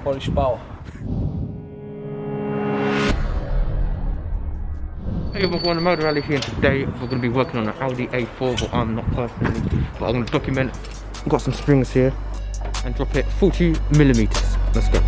Polish power. Hey, we're going to Motor Rally here, and today we're going to be working on an Audi A4, but I'm not personally, but I'm going to document. I've got some springs here and drop it 40mm. Let's go.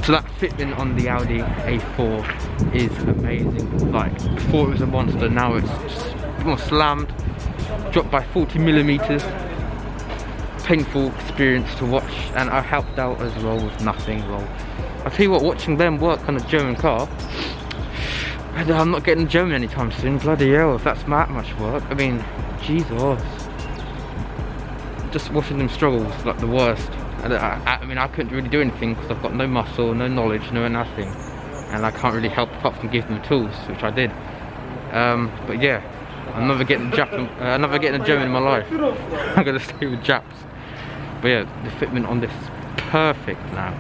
So that fitment on the Audi A4 is amazing. Like, before it was a monster, now it's just more slammed, dropped by 40mm. Painful experience to watch, and I helped out as well with nothing. Well, I'll tell you what, watching them work on a German car, I'm not getting German anytime soon. Bloody hell, if that's that much work. I mean, Jesus. Just watching them struggle is like the worst. I mean, I couldn't really do anything because I've got no muscle, no knowledge, no nothing, and I can't really help apart from give them tools, which I did. But yeah, I'm never getting a German in my life. I'm gonna stay with Japs. But yeah, the fitment on this is perfect now.